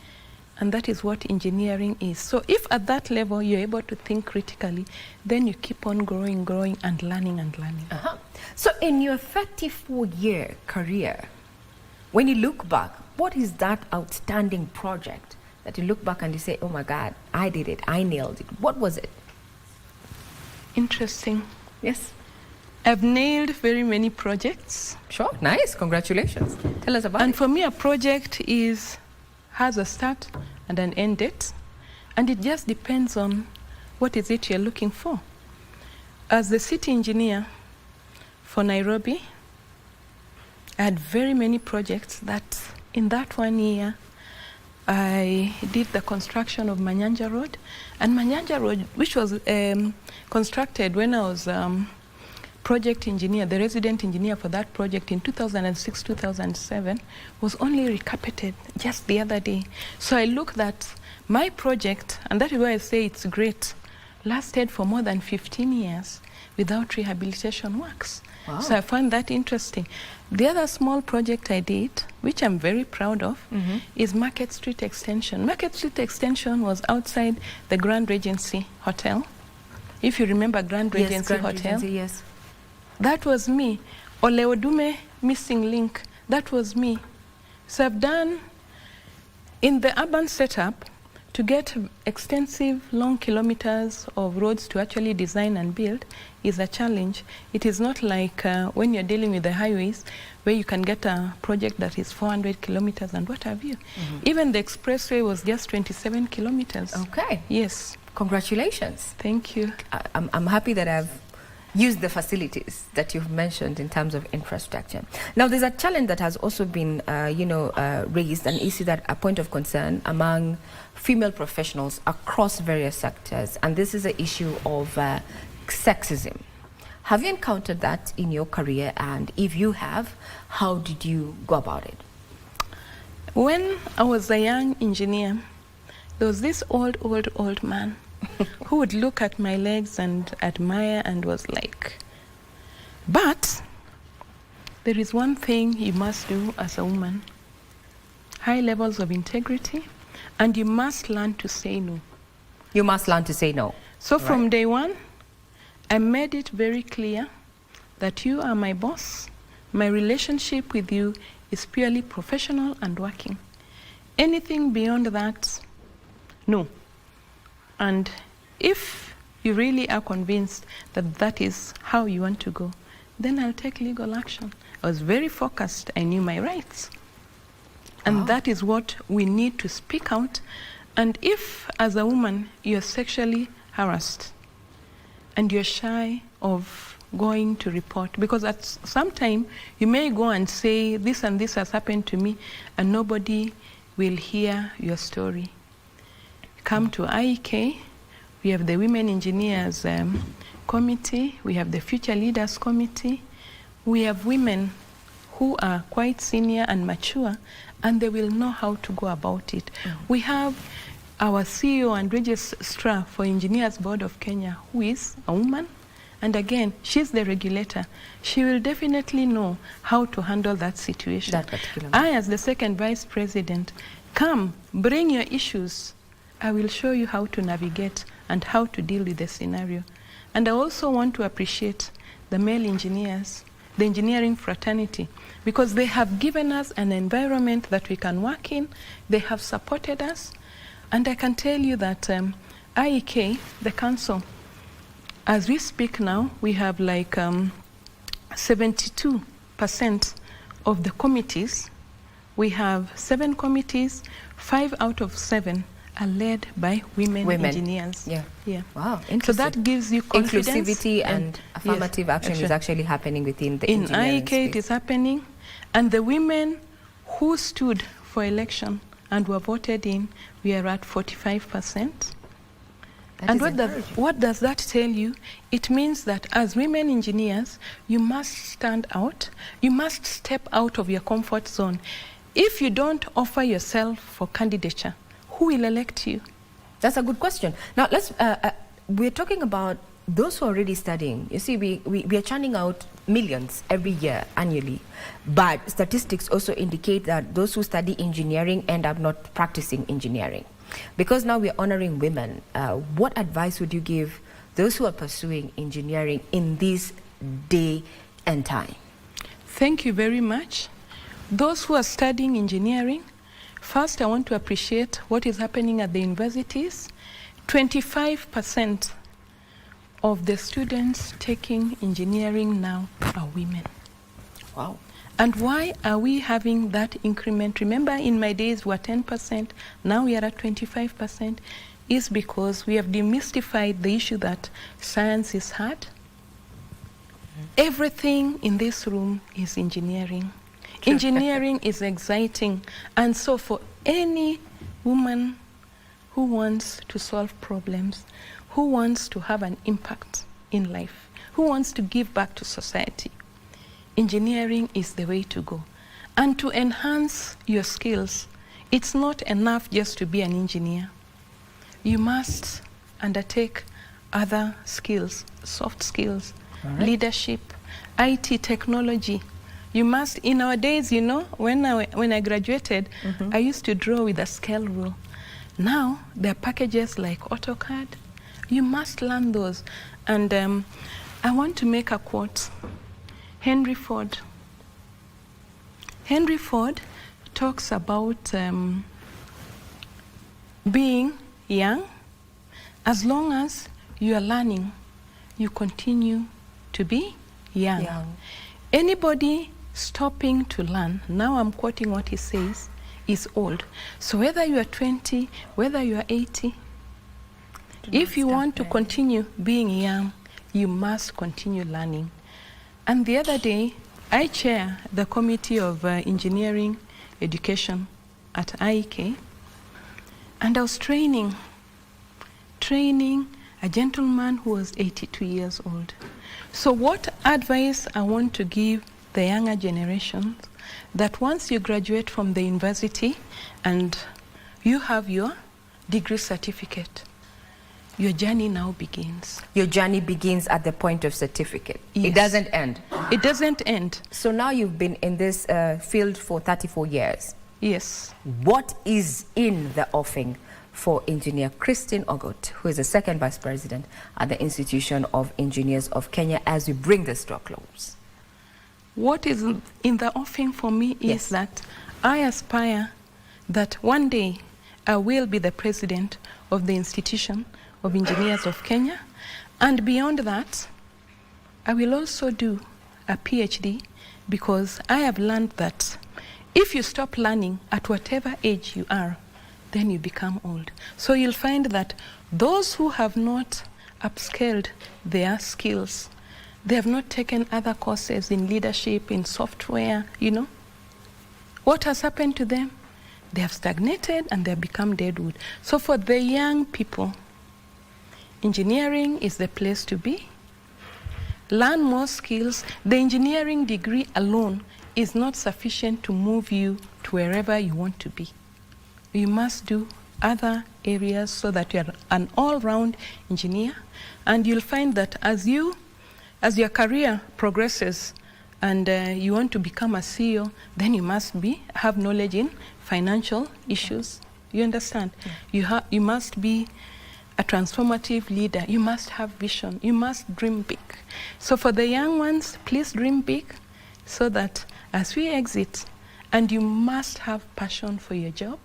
And that is what engineering is. So if at that level you're able to think critically, then you keep on growing and learning and learning. So in your 34-year career, when you look back, what is that outstanding project that you look back and you say, oh my God, I did it, I nailed it? What was it? Interesting. Yes. I've nailed very many projects. Sure, nice, congratulations. Tell us about it. And for me, a project has a start and an end date, and it just depends on what is it you're looking for. As the city engineer for Nairobi, I had very many projects that in that 1 year, I did the construction of Manyara Road, and Manyara Road, which was constructed when I was project engineer, the resident engineer for that project in 2006-2007, was only recarpeted just the other day. So I looked at my project, and that is why I say it's great, lasted for more than 15 years without rehabilitation works. Wow. So I found that interesting. The other small project I did, which I'm very proud of, is Market Street Extension. Market Street Extension was outside the Grand Regency Hotel. If you remember Grand Regency Hotel. Regency, yes. That was me. Oleodume missing link, that was me. So I've done, in the urban setup, to get extensive long kilometers of roads to actually design and build is a challenge. It is not like when you're dealing with the highways where you can get a project that is 400 kilometers and what have you. Even the expressway was just 27 kilometers. Okay. Yes. Congratulations. Thank you. I'm happy that I've use the facilities that you've mentioned in terms of infrastructure. Now, there's a challenge that has also been, raised, an issue that a point of concern among female professionals across various sectors, and this is the issue of sexism. Have you encountered that in your career? And if you have, how did you go about it? When I was a young engineer, there was this old man who would look at my legs and admire and was like, but there is one thing you must do as a woman: high levels of integrity, and you must learn to say no. You must learn to say no. So from day one, I made it very clear that you are my boss. My relationship with you is purely professional and working. Anything beyond that, no. And if you really are convinced that that is how you want to go, then I'll take legal action. I was very focused. I knew my rights. And that is what we need to speak out. And if, as a woman, you're sexually harassed and you're shy of going to report, because at some time you may go and say this and this has happened to me and nobody will hear your story. Come to IEK. We have the Women Engineers Committee. We have the Future Leaders Committee. We have women who are quite senior and mature, and they will know how to go about it. We have our CEO and registrar for Engineers Board of Kenya, who is a woman. And again, she's the regulator. She will definitely know how to handle that situation. That particular I, as the second vice president, come, bring your issues. I will show you how to navigate and how to deal with the scenario. And I also want to appreciate the male engineers, the engineering fraternity, because they have given us an environment that we can work in. They have supported us. And I can tell you that IEK, the council, as we speak now, we have like 72% of the committees. We have 7 committees, 5 out of 7 are led by women engineers. Yeah. Wow. Interesting. So that gives you confidence. Inclusivity and affirmative action is actually happening within the engineering In IEK, space. it is happening. And the women who stood for election and were voted in, we are at 45%. And what does that tell you? It means that as women engineers, you must stand out. You must step out of your comfort zone. If you don't offer yourself for candidature, who will elect you? That's a good question. Now, we're talking about those who are already studying. You see, we are churning out millions every year, annually. But statistics also indicate that those who study engineering end up not practicing engineering. Because now we're honoring women, what advice would you give those who are pursuing engineering in this day and time? Thank you very much. Those who are studying engineering, first I want to appreciate what is happening at the universities. 25% of the students taking engineering now are women. Wow. And why are we having that increment? Remember, in my days we were 10%, now we are at 25%, is because we have demystified the issue that science is hard. Everything in this room is engineering. Engineering is exciting. And so for any woman who wants to solve problems, who wants to have an impact in life, who wants to give back to society, engineering is the way to go. And to enhance your skills, it's not enough just to be an engineer. You must undertake other skills, soft skills, leadership, IT, technology. You must, in our days, you know, when I graduated, I used to draw with a scale rule. Now, there are packages like AutoCAD. You must learn those. And I want to make a quote. Henry Ford. Henry Ford talks about being young. As long as you are learning, you continue to be young. Anybody stopping to learn, now I'm quoting what he says, is old. So whether you are 20, whether you are 80, if you want to continue being young, you must continue learning. And the other day, I chair the Committee of Engineering Education at IEK, and I was training a gentleman who was 82 years old. So what advice I want to give the younger generations, that once you graduate from the university and you have your degree certificate, your journey now begins. Your journey begins at the point of certificate. Yes. It doesn't end. It doesn't end. So now you've been in this field for 34 years. Yes. What is in the offing for Engineer Christine Ogot, who is the second Vice President at the Institution of Engineers of Kenya, as we bring this to a close? What is in the offing for me is that I aspire that one day I will be the president of the Institution of Engineers of Kenya, and beyond that, I will also do a PhD, because I have learned that if you stop learning at whatever age you are, then you become old. So you'll find that those who have not upscaled their skills, they have not taken other courses in leadership, in software, you know, what has happened to them? They have stagnated and they have become deadwood. So for the young people, engineering is the place to be. Learn more skills. The engineering degree alone is not sufficient to move you to wherever you want to be. You must do other areas so that you are an all-round engineer, and you'll find that as your career progresses and you want to become a CEO, then you must have knowledge in financial issues. You understand? You must be a transformative leader. You must have vision. You must dream big. So for the young ones, please dream big so that as we exit, and you must have passion for your job.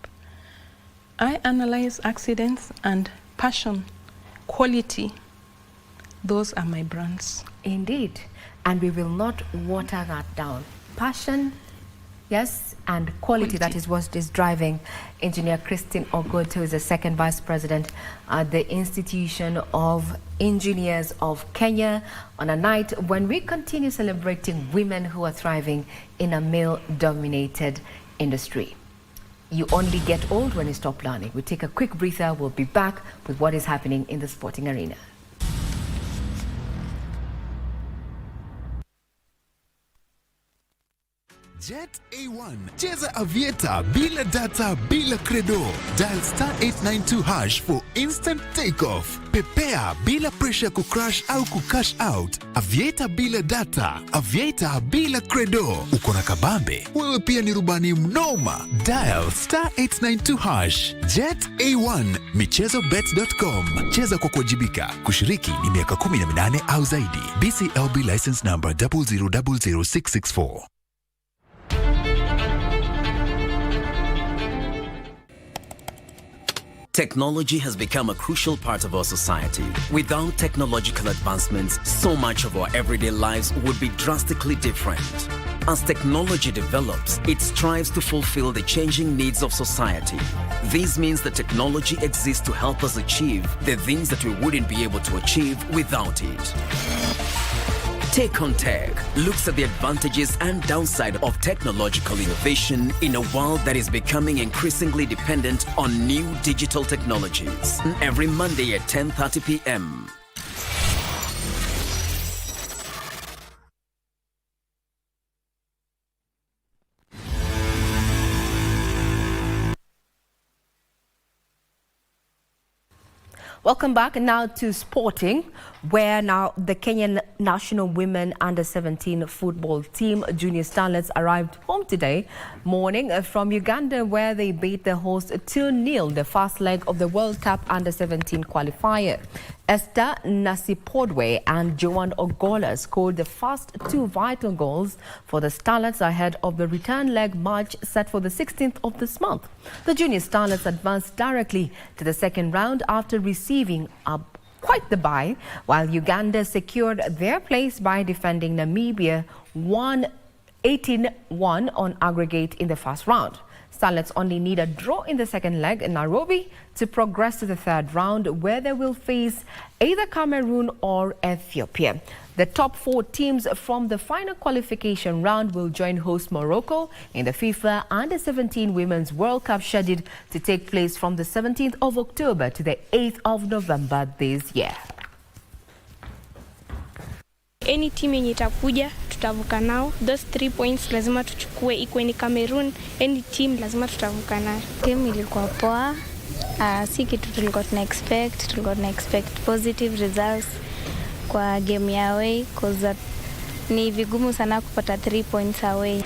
I analyze accidents and passion, quality. Those are my brands. Indeed. And we will not water that down. Passion, yes, and quality. That is what is driving Engineer Christine Ogot, who is the second Vice President at the Institution of Engineers of Kenya, on a night when we continue celebrating women who are thriving in a male-dominated industry. You only get old when you stop learning. We take a quick breather. We'll be back with what is happening in the sporting arena. Jet A1. Cheza Aviator bila data, bila credo. Dial *892# for instant takeoff. Pepea bila pressure kucrash au kucash out. Aviator bila data, Aviator bila credo. Uko na kabambe, wewe pia ni rubani mnoma. Dial *892#. Jet A1. michezobet.com. Cheza kwa kuwajibika. Kushiriki ni miaka 18 au zaidi. BCLB license number 0000664. Technology has become a crucial part of our society. Without technological advancements, so much of our everyday lives would be drastically different. As technology develops, it strives to fulfill the changing needs of society. This means that technology exists to help us achieve the things that we wouldn't be able to achieve without it. Take on Tech looks at the advantages and downside of technological innovation in a world that is becoming increasingly dependent on new digital technologies. Every Monday at 10:30 p.m. Welcome back now to sporting, where now the Kenyan national women under-17 football team, Junior Starlets, arrived home today morning from Uganda, where they beat the host 2-0 the first leg of the World Cup under-17 qualifier. Esther Nasipodwe and Joanne Ogola scored the first two vital goals for the Starlets ahead of the return leg match set for the 16th of this month. The Junior Starlets advanced directly to the second round after receiving quite the bye, while Uganda secured their place by defending Namibia 18-1 on aggregate in the first round. Starlets only need a draw in the second leg in Nairobi to progress to the third round, where they will face either Cameroon or Ethiopia. The top 4 teams from the final qualification round will join host Morocco in the FIFA Under-17 Women's World Cup, scheduled to take place from the 17th of October to the 8th of November this year. Any team yenye itakuja tutavuka nao. Those 3 points lazima tuchukue, ikuwe ni Cameroon, any team lazima tutavuka nayo. Game ilikuwa poa. Si kitu tulikuwa tuna expect positive results kwa game ya away, cause ni vigumu sana kupata 3 points away.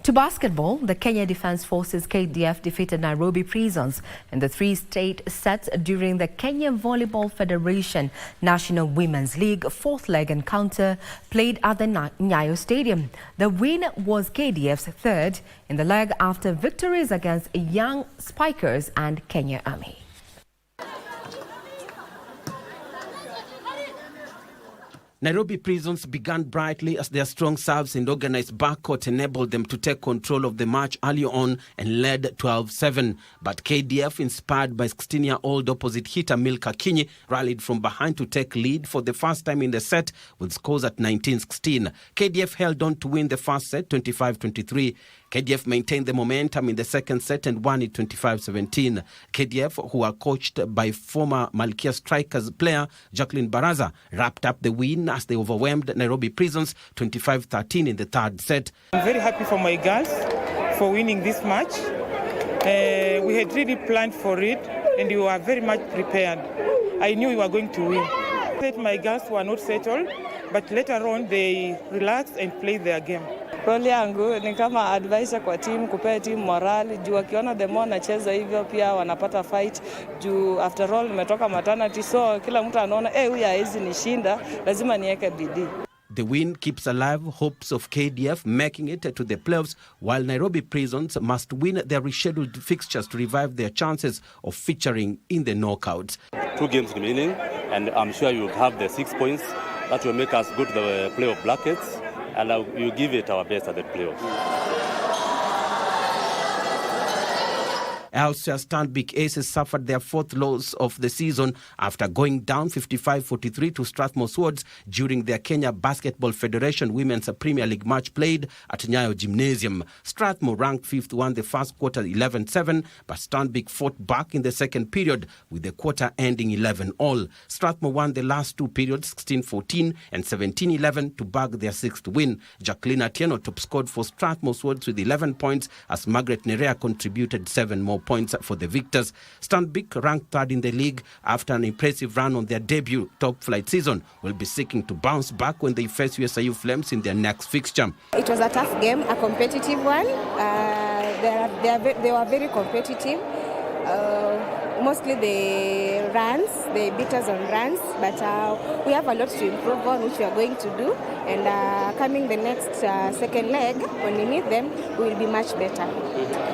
To basketball, the Kenya Defence Forces KDF defeated Nairobi Prisons in the 3-state sets during the Kenya Volleyball Federation National Women's League 4th leg encounter played at the Nyayo Stadium. The win was KDF's 3rd in the leg after victories against Young Spikers and Kenya Army. Nairobi Prisons began brightly as their strong serves and organized backcourt enabled them to take control of the match early on and led 12-7. But KDF, inspired by 16-year-old opposite hitter Milka Kinyi, rallied from behind to take lead for the first time in the set with scores at 19-16. KDF held on to win the first set 25-23. KDF maintained the momentum in the second set and won it 25-17. KDF, who are coached by former Malkia Strikers player Jacqueline Baraza, wrapped up the win as they overwhelmed Nairobi Prisons 25-13 in the third set. I'm very happy for my girls for winning this match. We had really planned for it and we were very much prepared. I knew we were going to win. My girls were not settled, but later on they relaxed and played their game. Role yangu ni kama advisor kwa team, kupea team morale, juu wakiona the more nacheza hivyo pia wanapata fight, juu after all nimetoka maternity, so kila mtu anaona huyu hawezi nishinda, lazima niweke bidii. The win keeps alive hopes of KDF making it to the playoffs, while Nairobi Prisons must win their rescheduled fixtures to revive their chances of featuring in the knockouts. 2 games remaining, and I'm sure you have the 6 points that will make us go to the playoff brackets, and we'll give it our best at the playoffs. Elsewhere, Stanbic Aces suffered their 4th loss of the season after going down 55-43 to Strathmore Swords during their Kenya Basketball Federation Women's Premier League match played at Nyayo Gymnasium. Strathmore, ranked 5th, won the first quarter 11-7, but Stanbic fought back in the second period with the quarter ending 11-all. Strathmore won the last 2 periods 16-14 and 17-11 to bag their 6th win. Jacqueline Atieno top scored for Strathmore Swords with 11 points as Margaret Nerea contributed 7 more points for the victors. Stanbic, ranked 3rd in the league after an impressive run on their debut top flight season, will be seeking to bounce back when they face USIU Flames in their next fixture. It was a tough game, a competitive one. They were very competitive. Mostly the runs, they beat us on runs, but we have a lot to improve on, which we are going to do. And coming the next second leg, when we meet them, we will be much better.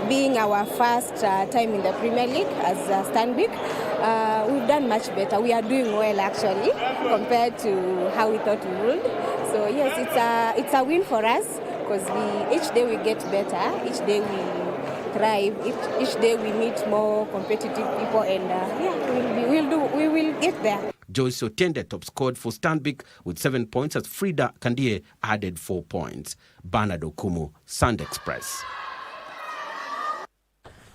Being our first time in the Premier League as Stanbic, we've done much better. We are doing well, actually, compared to how we thought we would. So yes, it's a win for us, because each day we get better, each day we thrive, each day we meet more competitive people, and we will get there. Joyce Otiende top scored for Stanbic with 7 points as Frida Kandie added 4 points. Bernard Okumu, Sand Express.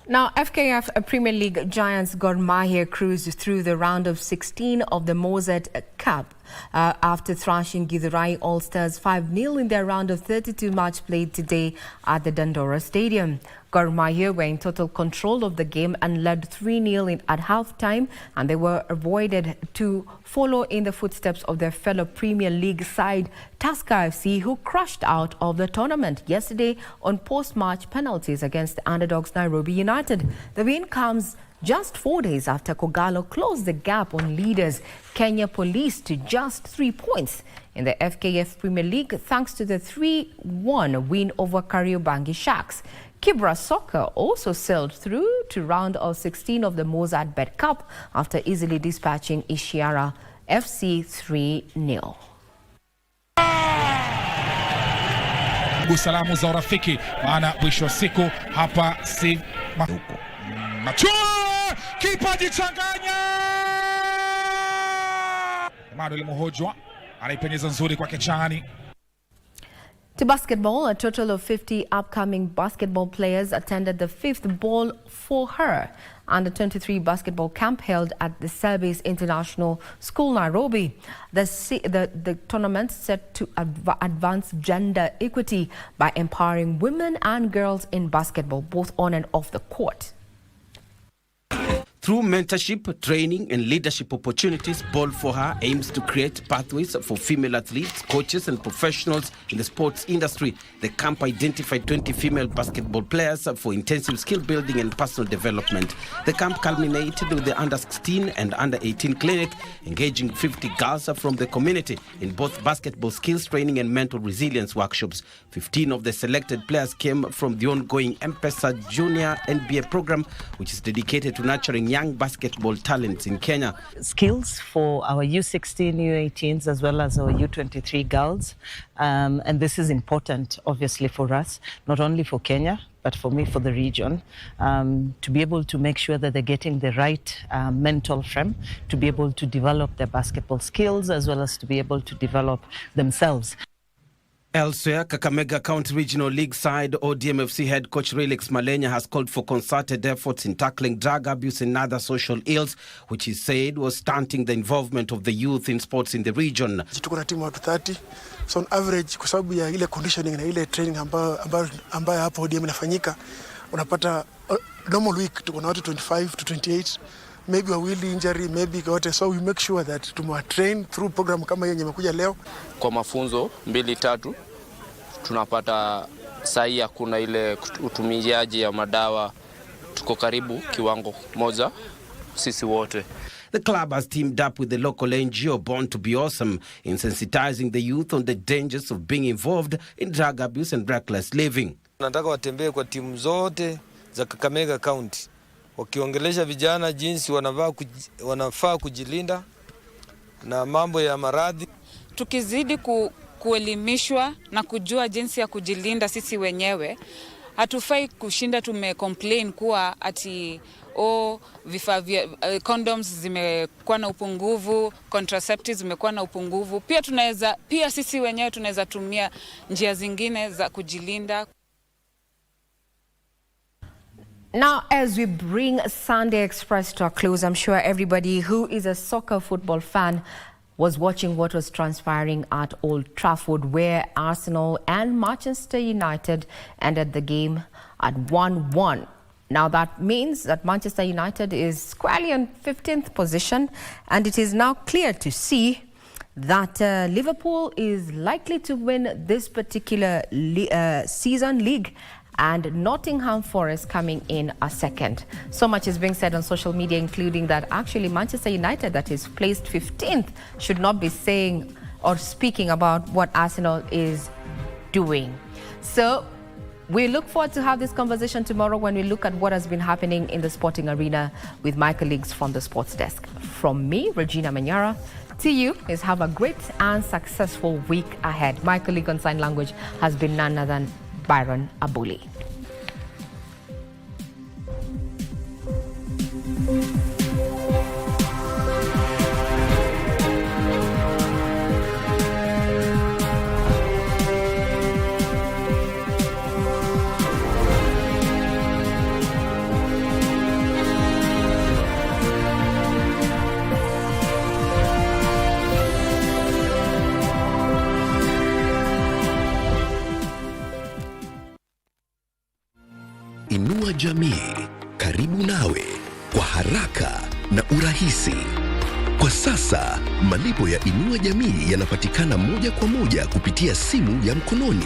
Now, FKF Premier League giants Gor Mahia cruised through the round of 16 of the Mozart Cup after thrashing Githurai All-Stars 5-0 in their round of 32 match played today at the Dandora Stadium. Gor Mahia were in total control of the game and led 3-0 at half-time, and they were avoided to follow in the footsteps of their fellow Premier League side Tusker FC, who crashed out of the tournament yesterday on post-match penalties against the underdogs Nairobi United. The win comes just 4 days after Kogalo closed the gap on leaders Kenya Police to just 3 points in the FKF Premier League thanks to the 3-1 win over Kariobangi Sharks. Kibra Soccer also sailed through to round of 16 of the Mozart Bet Cup after easily dispatching Ishiara FC 3-0. Salamu za urafiki, maana mwisho wa siku hapa si mahuko. Machua kipaji changanya. Manuel Muhojwa anaipenyeza nzuri kwa Kechani. To basketball, a total of 50 upcoming basketball players attended the 5th Ball for Her Under-23 basketball camp held at the Service International School, Nairobi. The tournament set to advance gender equity by empowering women and girls in basketball, both on and off the court. Through mentorship, training, and leadership opportunities, Ball for Her aims to create pathways for female athletes, coaches, and professionals in the sports industry. The camp identified 20 female basketball players for intensive skill building and personal development. The camp culminated with the under-16 and under-18 clinic, engaging 50 girls from the community in both basketball skills training and mental resilience workshops. 15 of the selected players came from the ongoing M-Pesa Junior NBA program, which is dedicated to nurturing young basketball talents in Kenya. Skills for our U16, U18s, as well as our U23 girls. And this is important, obviously, for us, not only for Kenya, but for me, for the region, to be able to make sure that they're getting the right mental frame, to be able to develop their basketball skills, as well as to be able to develop themselves. Elsewhere, Kakamega County Regional League side ODM FC head coach Relix Malenya has called for concerted efforts in tackling drug abuse and other social ills, which he said was stunting the involvement of the youth in sports in the region. Tuko na timu watu 30, so on average kwa sababu ya ile conditioning na ile training ambayo hapo ODM inafanyika, unapata normal week tuko na watu 25 to 28, maybe a wheel injury, maybe gote, so we make sure that tumewa train through program kama yenye imekuja leo. Kwa mafunzo 2-3 tunapata sahi hakuna ile utumiaji ya madawa, tuko karibu kiwango moja sisi wote. The club has teamed up with the local NGO Born to Be Awesome in sensitizing the youth on the dangers of being involved in drug abuse and reckless living. Nataka watembee kwa timu zote za Kakamega County, wakiongelesha vijana jinsi wanafaa kujilinda na mambo ya maradhi. Tukizidi kuelimishwa na kujua jinsi ya kujilinda sisi wenyewe, hatufai kushinda tumecomplain kuwa ati vifaa vya condoms zimekuwa na upungufu, contraceptives zimekuwa na upungufu. Pia sisi wenyewe tunaweza tumia njia zingine za kujilinda. Now, as we bring Sunday Express to a close, I'm sure everybody who is a soccer football fan was watching what was transpiring at Old Trafford, where Arsenal and Manchester United ended the game at 1-1. Now, that means that Manchester United is squarely on 15th position, and it is now clear to see that Liverpool is likely to win this particular season league, and Nottingham Forest coming in a second. So much is being said on social media, including that actually Manchester United, that is placed 15th, should not be saying or speaking about what Arsenal is doing. So we look forward to have this conversation tomorrow when we look at what has been happening in the sporting arena with my colleagues from the sports desk. From me, Regina Manyara, to you is have a great and successful week ahead. My colleague on sign language has been none other than Byron Abuli. Inua Jamii, karibu nawe kwa haraka na urahisi. Kwa sasa, malipo ya Inua Jamii yanapatikana moja kwa moja kupitia simu ya mkononi.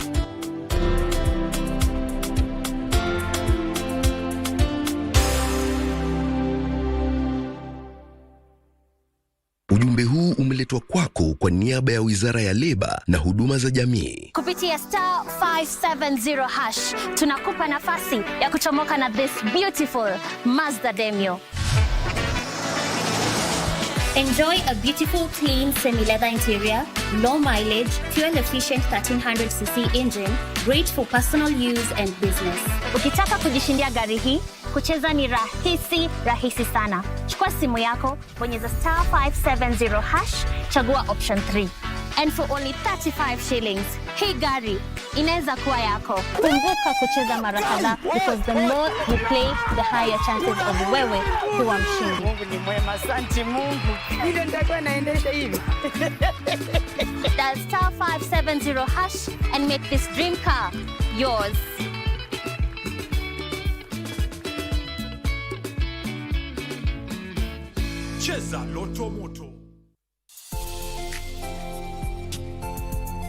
umeletwa kwako kwa niaba ya Wizara ya Leba na Huduma za Jamii. Kupitia star 570 hash tunakupa nafasi ya kuchomoka na this beautiful Mazda Demio. Enjoy a beautiful, clean, semi-leather interior, low mileage, fuel-efficient 1300cc engine, great for personal use and business. Ukitaka kujishindia gari hii, kucheza ni rahisi sana. Chukua simu yako, bonyeza star 570 hash, chagua option 3. And for only 35 shillings, hii gari inaweza kuwa yako. Kumbuka kucheza mara kadhaa, because the more you play, the higher chances of wewe kuwa mshindi. Mungu ni mwema, asante Mungu. Ile nitakuwa naendesha hivi. Dial star 570 hash and make this dream car yours. Cheza Loto Moto.